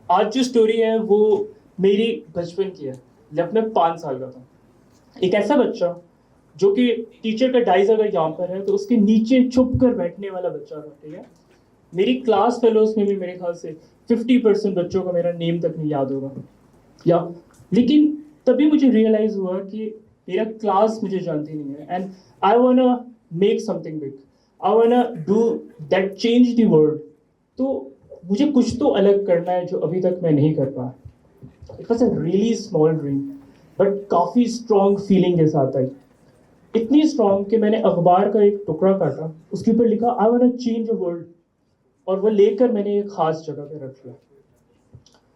आज जो स्टोरी है वो मेरी बचपन की है, जब मैं 5 साल का था। एक ऐसा बच्चा जो कि टीचर का डाइस अगर यहाँ पर है तो उसके नीचे छुप कर बैठने वाला बच्चा था, ठीक है। मेरी क्लास फेलोज में भी मेरे ख्याल से 50% बच्चों का मेरा नेम तक नहीं याद होगा, या लेकिन तभी मुझे रियलाइज हुआ कि मेरा क्लास मुझे जानती नहीं है, and I वांना make something big, I वांना do that change the world. तो मुझे कुछ तो अलग करना है जो अभी तक मैं नहीं कर पाया। It was a really small dream, but काफ़ी स्ट्रॉन्ग फीलिंग के साथ आई। इतनी स्ट्रॉन्ग कि मैंने अखबार का एक टुकड़ा काटा, उसके ऊपर लिखा आई वांना चेंज द वर्ल्ड, और वो लेकर मैंने एक खास जगह पे रख लिया।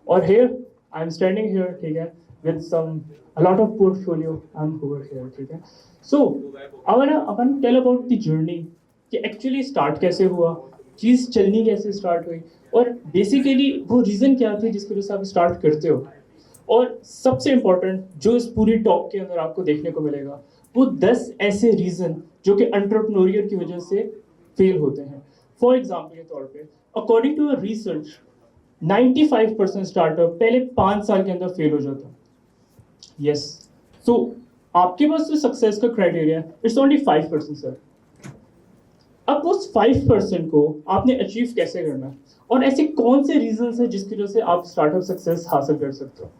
और here I'm standing here, ठीक है, with some a lot of portfolio I'm over here, ठीक है। So I wanna tell about the journey कि actually start कैसे हुआ, चीज़ चलनी कैसे स्टार्ट हुई, और बेसिकली वो रीज़न क्या थे जिसकी वजह से आप स्टार्ट करते हो। और सबसे इम्पोर्टेंट जो इस पूरी टॉक के अंदर आपको देखने को मिलेगा, वो 10 ऐसे रीज़न जो कि एंटरप्रेन्योरियल की वजह से फेल होते हैं। फॉर एग्जाम्पल के तौर पे, according to a research, 95% startup पहले 5 साल के अंदर फेल हो जाता है। यस, सो आपके पास जो सक्सेस का क्राइटेरिया है इट्स ओनली 5%, सर। अब उस 5% को आपने अचीव कैसे करना है, और ऐसे कौन से रीजन है जिसकी वजह से आप स्टार्टअप सक्सेस हासिल कर सकते हो।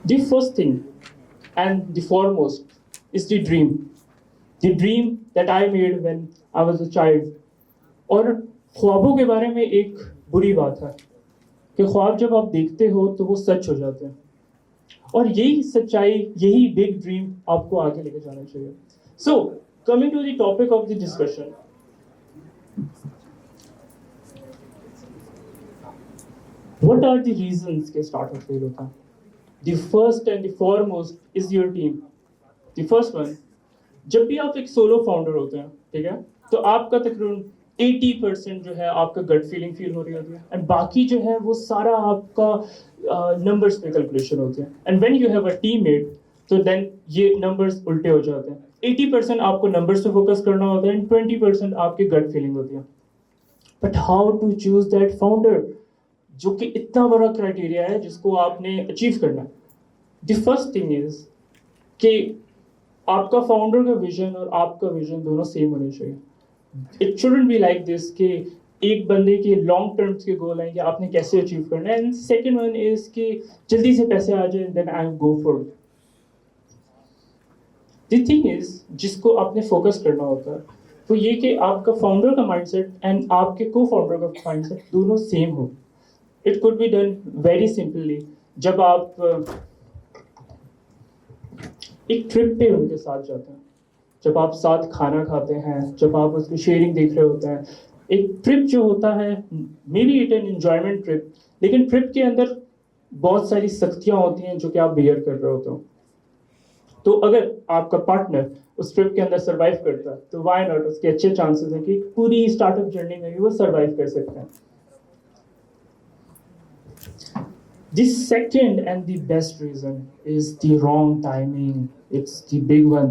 The first thing and the foremost is the dream, the dream that I made when I was a child. और ख्वाबों के बारे में एक बुरी बात है कि ख्वाब जब आप देखते हो तो वो सच हो जाते हैं, और यही सच्चाई, यही बिग ड्रीम आपको आगे लेके जाना चाहिए। So coming to the topic of the discussion, what are the reasons के स्टार्टअप फेल होता है। The first and the foremost is your team. The first one, जब भी आप एक सोलो फाउंडर होते हैं, ठीक है, तो आपका तकरीबन 80% जो है आपका गट फीलिंग फील हो रही होती है, एंड बाकी जो है वो सारा आपका नंबर्स पे कैलकुलेशन होते हैं। And when you have a teammate, तो देन ये नंबर्स उल्टे हो जाते हैं। 80% आपको नंबर्स पे फोकस करना होता है, एंड 20% आपकी गट फीलिंग होती है। But how to choose that founder, जो कि इतना बड़ा क्राइटेरिया है जिसको आपने अचीव करना है। द फर्स्ट थिंग इज कि आपका फाउंडर का विजन और आपका विजन दोनों सेम होने चाहिए। It shouldn't be like this कि एक बंदे के लॉन्ग टर्म्स के गोल हैं कि आपने कैसे अचीव करना है, एंड सेकंड वन इज कि जल्दी से पैसे आ जाए, then I go for. The thing is जिसको आपने फोकस करना होता है वो ये कि आपका फाउंडर का माइंडसेट एंड आपके को फाउंडर का माइंडसेट दोनों सेम हो। It could be done very simply. जब आप एक ट्रिप पे उनके साथ जाते हैं, जब आप साथ खाना खाते हैं, जब आप उसकी शेयरिंग देख रहे होते हैं, एक ट्रिप जो होता है, maybe it an enjoyment trip, लेकिन ट्रिप के अंदर बहुत सारी सख्तियां होती हैं जो कि आप बियर कर रहे होते हो। तो अगर आपका पार्टनर उस ट्रिप के अंदर सरवाइव करता है तो वाई नॉट, उसके अच्छे चांसेस हैं कि पूरी स्टार्टअप जर्नी में भी वो सरवाइव कर सकते हैं। The second and the best reason is the wrong timing. It's the big one.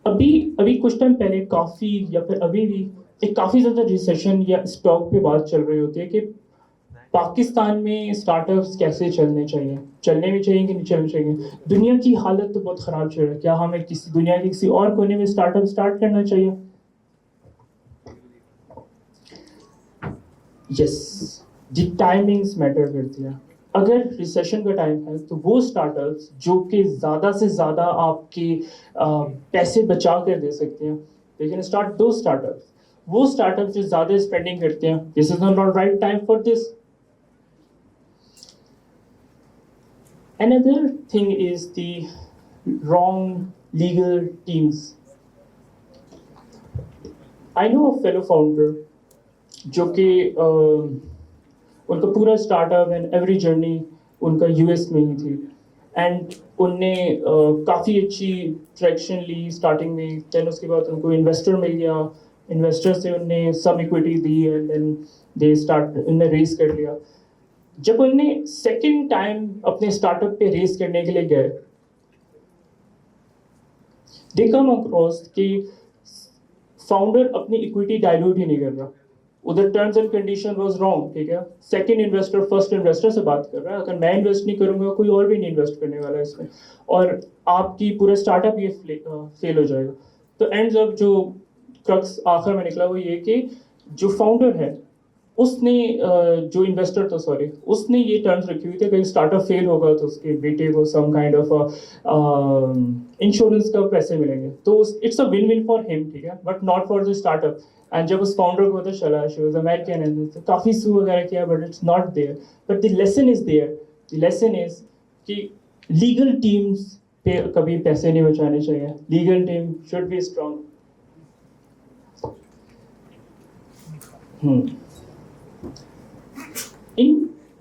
अभी अभी कुछ टाइम पहले काफी, या फिर अभी भी एक काफी ज्यादा रिसेशन या स्टॉक पे बात चल रही होती है कि पाकिस्तान में स्टार्टअप्स कैसे चलने चाहिए, चलने भी चाहिए कि नहीं चलने चाहिए। दुनिया की हालत तो बहुत खराब चल रही है, क्या हमें किसी दुनिया के किसी और कोने में स्टार्टअप स्टार्ट करना चाहिए। यस, द टाइमिंग्स मैटर करती है। अगर रिसेशन का टाइम है तो वो स्टार्टअप्स जो कि ज़्यादा से ज़्यादा आपके पैसे बचा कर दे सकते हैं, लेकिन स्टार्ट दो स्टार्टअप्स, वो स्टार्टअप जो ज़्यादा स्पेंडिंग करते हैं, this is not right time for this. Another thing is the wrong legal teams. I know a fellow founder जो कि उनका पूरा स्टार्टअप एंड एवरी जर्नी उनका यूएस में ही थी, एंड उनने काफ़ी अच्छी ट्रैक्शन ली स्टार्टिंग में। देन उसके बाद उनको इन्वेस्टर मिल गया, इन्वेस्टर से उनने सम इक्विटी दी, एंड देन दे स्टार्ट, उनने रेस कर लिया। जब उनने सेकेंड टाइम अपने स्टार्टअप पे रेस करने के लिए गए, दे कम अक्रॉस कि फाउंडर अपनी इक्विटी डाइल्यूट ही नहीं कर रहा, उधर terms and condition was wrong, ठीक है। सेकंड इन्वेस्टर फर्स्ट इन्वेस्टर से बात कर रहा है, अगर मैं इन्वेस्ट नहीं करूंगा कोई और भी नहीं इन्वेस्ट करने वाला है इसमें, और आपकी पूरा स्टार्टअप ये फेल हो जाएगा। तो एंड्स अप जो क्रक्स आखिर में निकला वो ये कि जो फाउंडर है उसने जो इन्वेस्टर था, सॉरी, उसने ये टर्म्स रखी हुई थी कि स्टार्टअप फेल होगा तो उसके बेटे को सम काइंड ऑफ इंश्योरेंस का पैसे मिलेंगे, तो it's a win win for him, ठीक है, but not for the startup. And जब उस फाउंडर को पता चला, शी वाज अमेरिकन एंड तो काफ़ी सू वगैरह किया, but it's not there. But the lesson is there, the lesson is कि लीगल टीम्स पे कभी पैसे नहीं बचाने चाहिए, legal team should be strong.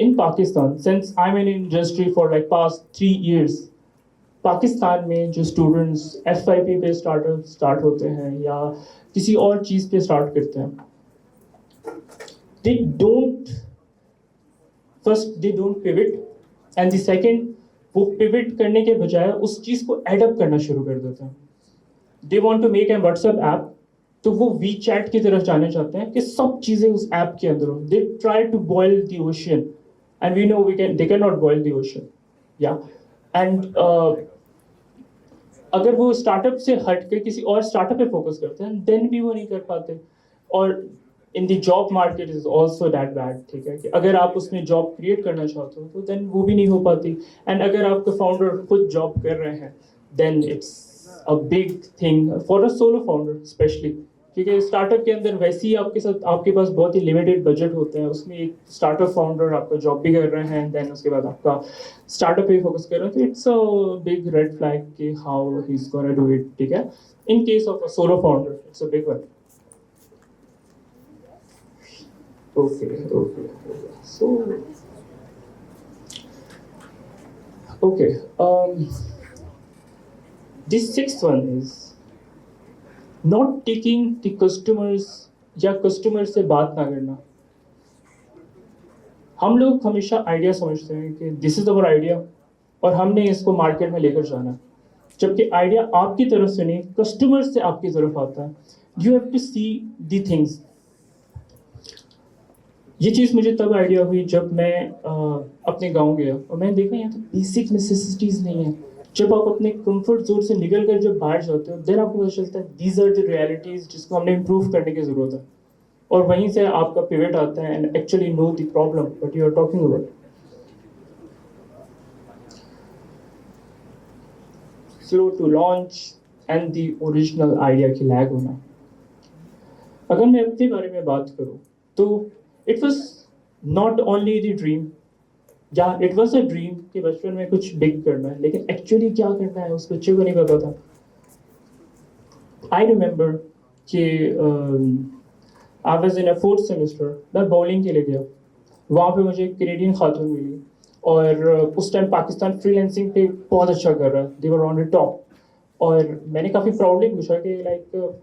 In Pakistan, since I'm in industry for like past 3 years, Pakistan में जो स्टूडेंट्स FYP पे स्टार्ट होते हैं या किसी और चीज़ पे स्टार्ट करते हैं, they don't pivot, and the second, वो पिविट करने के बजाय उस चीज़ को एडअप करना शुरू कर देते हैं। They want to make a WhatsApp app, तो वो वी चैट की तरफ जाने चाहते हैं कि सब चीज़ें उस ऐप के अंदर हो। They try to boil the ocean, and we know they can not boil the ocean, या एंड अगर वो स्टार्टअप से हट के किसी और स्टार्टअप पे फोकस करते हैं, देन भी वो नहीं कर पाते। और in the job market is also that bad, ठीक है, कि अगर आप उसमें जॉब क्रिएट करना चाहते हो तो देन वो भी नहीं हो पाती। एंड अगर आपका फाउंडर खुद जॉब कर रहे हैं, then it's a big thing for a solo founder specially, क्योंकि स्टार्टअप के अंदर वैसे ही आपके पास बहुत ही लिमिटेड बजट होते हैं, उसमें एक स्टार्टअप फाउंडर आपका जॉब भी कर रहे हैं, देन उसके बाद आपका स्टार्टअप पे फोकस कर रहे हैं, तो it's a big red flag कि how he is gonna do it, ठीक है। In case of a solo founder it's a big one. Okay. So, okay. This sixth one is not taking the customers या customer से बात ना करना। हम लोग हमेशा आइडिया समझते हैं कि दिस इज अवर आइडिया और हमने इसको मार्केट में लेकर जाना है, जबकि आइडिया आपकी तरफ से नहीं, कस्टमर से आपकी तरफ आता है। You have to see the things. ये चीज़ मुझे तब आइडिया हुई जब मैं अपने गांव गया और मैंने देखा यहाँ तो बेसिक नेसेसिटीज़ नहीं है। जब आप अपने कंफर्ट जोन से निकल कर जब बाहर जाते हो, देन आपको पता चलता है दीज आर द रियलिटीज़ जिसको हमने इम्प्रूव करने की ज़रूरत है, और वहीं से आपका पिवट आता है and actually know the problem what you are talking about. Slow to launch and the original idea की लैग होना। अगर मैं अपने बारे में बात करूँ तो it was not only the dream, या इट वॉज अ ड्रीम कि बचपन में कुछ बिग करना है, लेकिन एक्चुअली क्या करना है उस बच्चे को नहीं पता था। आई रिमेंबर कि I was in a 4th semester, मैं बॉलिंग के लिए गया, वहाँ पे मुझे एक कैनेडियन खातून मिली, और उस टाइम पाकिस्तान फ्रीलांसिंग पे बहुत अच्छा कर रहा है, दे वर ऑन द टॉप। और मैंने काफ़ी प्राउडली पूछा कि लाइक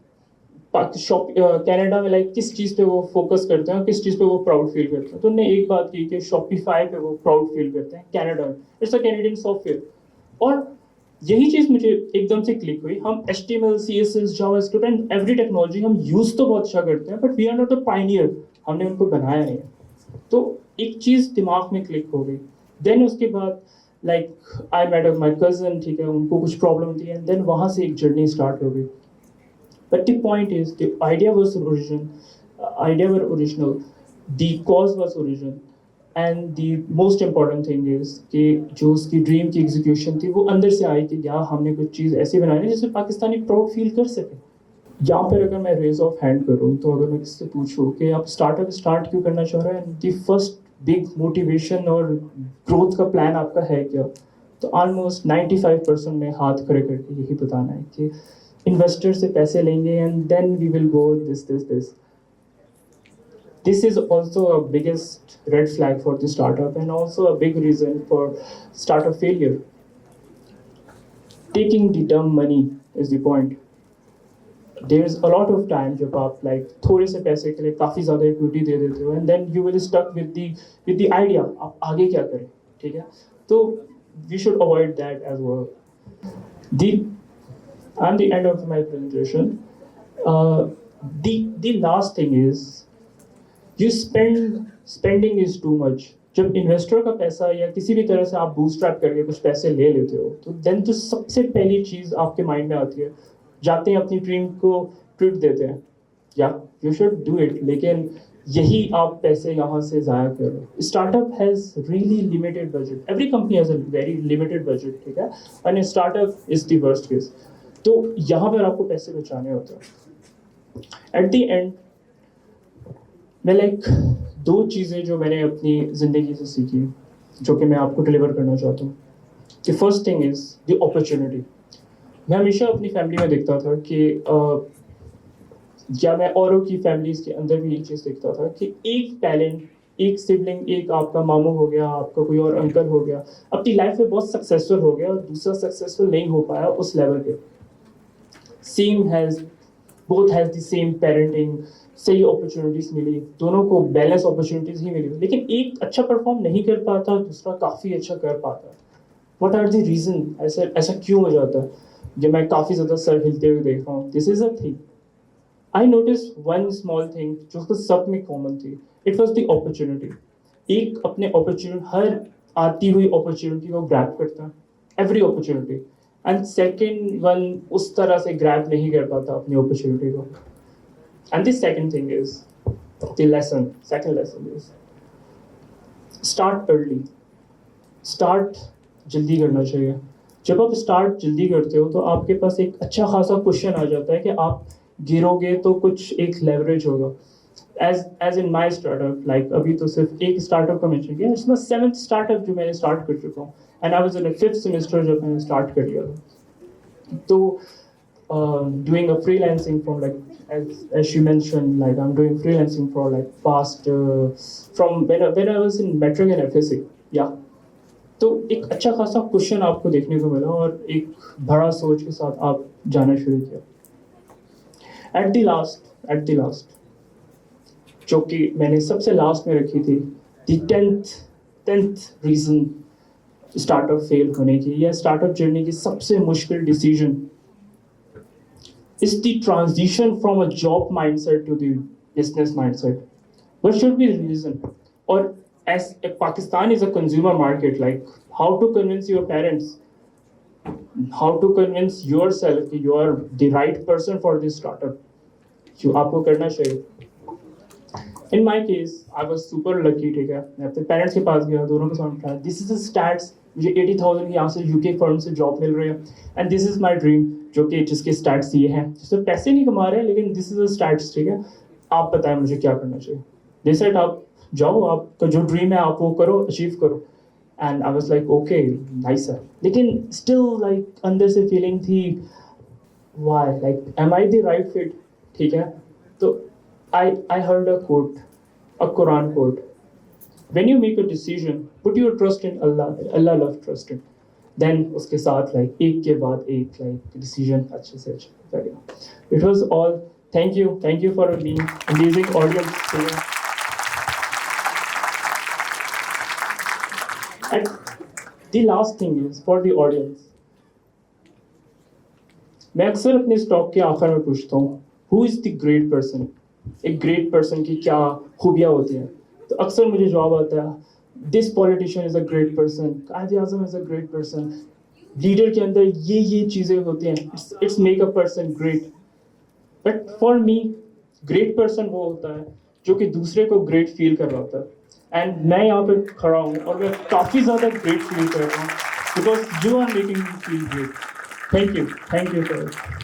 कनाडा में लाइक किस चीज़ पे वो फोकस करते हैं, किस चीज़ पे वो प्राउड फील करते हैं। तो उन्होंने एक बात की कि शॉपिफाई पे वो प्राउड फील करते हैं कनाडा में, इट्स अ कैनेडियन सॉफ्टवेयर। और यही चीज़ मुझे एकदम से क्लिक हुई। हम HTML, CSS, JavaScript and every technology हम यूज़ तो बहुत अच्छा करते हैं, but we are not a pioneer, हमने उनको बनाया नहीं है। तो एक चीज़ दिमाग में क्लिक हो गई। देन उसके बाद like I met my cousin, ठीक है, उनको कुछ प्रॉब्लम थी, एंड देन वहाँ से एक जर्नी स्टार्ट हो गई। But the point is, the idea was original, the cause was original, and the most important thing is कि जो उसकी ड्रीम की एग्जीक्यूशन थी वो अंदर से आई कि यार हमने कुछ चीज़ ऐसी बनाई है जिससे पाकिस्तानी प्राउड फील कर सके। यहाँ पर अगर मैं रेज ऑफ हैंड करूँ तो अगर मैं किससे पूछूँ कि आप स्टार्टअप स्टार्ट क्यों करना चाह रहे हैं, दी फर्स्ट बिग मोटिवेशन और ग्रोथ का प्लान आपका है क्या, तो ऑलमोस्ट 95% में हाथ खड़े करके यही बताना है कि इन्वेस्टर से पैसे लेंगे and then we will go this. This is also a biggest red flag for the startup and also a big reason for startup failure. Taking the dumb money is the point. There is a lot of time जब आप like थोड़े से पैसे के लिए काफ़ी ज़्यादा equity दे देते हो and then you will stuck with the idea आप आगे क्या करें, ठीक है। तो we should avoid that as well. I'm the end of my presentation. The last thing is you spending is too much. जब इन्वेस्टर का पैसा या किसी भी तरह से आप बूस्ट्रैप करके कुछ पैसे ले लेते हो तो देन जो सबसे पहली चीज़ आपके माइंड में आती है, जाते हैं अपनी ड्रीम को ट्रीट देते हैं, या यू शुड डू इट, लेकिन यही आप पैसे यहाँ से ज़ाया कर रहे हो। Startup has really limited budget, every company has a very limited budget, ठीक है, and startup is the worst case. तो यहाँ पर आपको पैसे बचाने होते हैं। एट द एंड मैं दो चीज़ें जो मैंने अपनी ज़िंदगी से सीखी, जो कि मैं आपको डिलीवर करना चाहता हूँ। The first thing is the opportunity. मैं हमेशा अपनी फैमिली में देखता था कि या मैं औरों की फैमिलीज़ के अंदर भी ये चीज़ देखता था कि एक टैलेंट, एक सिबलिंग, एक आपका मामू हो गया, आपका कोई और अंकल हो गया, अपनी लाइफ में बहुत सक्सेसफुल हो गया और दूसरा सक्सेसफुल नहीं हो पाया उस लेवल पे। Both has the same parenting, सही अपॉर्चुनिटीज़ मिली, दोनों को बैलेंस अपॉर्चुनिटीज़ ही मिली, लेकिन एक अच्छा परफॉर्म नहीं कर पाता, दूसरा काफ़ी अच्छा कर पाता। What are the reason? ऐसा क्यों हो जाता है? जो मैं काफ़ी ज़्यादा सर हिलते हुए देख रहा हूँ। This is a thing I notice, one small thing जो उसको सब में कॉमन थी, इट वॉज द अपॉर्चुनिटी। एक अपने अपॉर्चुनिटी, हर आती हुई अपॉर्चुनिटी को ग्रैब करता है, every opportunity, and second one उस तरह से ग्रैब नहीं कर पाता अपनी अपॉर्चुनिटी को। And the second thing is the lesson, second lesson is start early. Start जल्दी करना चाहिए। जब आप स्टार्ट जल्दी करते हो तो आपके पास एक अच्छा खासा क्वेश्चन आ जाता है कि आप गिरोगे तो कुछ एक लेवरेज होगा। एज इन माई स्टार्टअप, अभी तो सिर्फ एक स्टार्टअप का मेंशन किया, इट्स माय 7th स्टार्टअप जो मैंने स्टार्ट कर चुका हूँ, and I was in 5th semester जब मैंने स्टार्ट कर लिया था। तो doing a freelancing from as she mentioned, I'm doing freelancing for past from when I was in metric and FSC, yeah। तो एक अच्छा खासा क्वेश्चन आपको देखने को मिला और एक बड़ा सोच के साथ आप जाना शुरू किया। एट द लास्ट जो कि मैंने सबसे लास्ट में रखी थी, the tenth reason startup fail होने की या स्टार्टअप जर्नी की सबसे मुश्किल decision is the transition from a job mindset to the business mindset. What should be the reason? Or as Pakistan is a consumer market, how to convince your parents, how to convince yourself that you are the right person for this startup, जो आपको करना चाहिए। In my case, I was super lucky, ठीक है, मैं अपने parents के पास गया, दोनों के साथ उठाया, दिस इज स्टार्ट्स, मुझे 80,000 की यहाँ से यूके फर्म से जॉब मिल रही है, and this is my dream, जो कि जिसके स्टार्ट्स ये हैं, जिससे पैसे नहीं कमा रहे हैं, लेकिन दिस इज स्टार्ट्स, ठीक है, आप बताएं मुझे क्या करना चाहिए। दे सेड आप जाओ, आपका जो ड्रीम है आप वो करो, अचीव करो। And I was like okay nice है, लेकिन स्टिल अंदर से फीलिंग थी, why, am I the right fit, ठीक है। तो I heard a quote, a Quran quote. When you make a decision, put your trust in Allah. Allah loves trusting. Then उसके साथ एक के बाद एक decision अच्छे से अच्छा करेगा। It was all. Thank you for being amazing audience today. And the last thing is for the audience. मैं अक्सर अपने स्टॉक के आखिर में पूछता हूँ, who is the great person? एक ग्रेट पर्सन की क्या खूबियाँ होती हैं? तो अक्सर मुझे जवाब आता है, this politician is a great person, Quaid Azam is a great person, leader के अंदर ये चीज़ें होती हैं, it's make a person great. But for me great person वो होता है जो कि दूसरे को ग्रेट फील कर रहा होता है। एंड मैं यहाँ पे खड़ा हूँ और मैं काफ़ी ज़्यादा ग्रेट फील कर रहा हूँ because you are making me feel great. Thank you for it.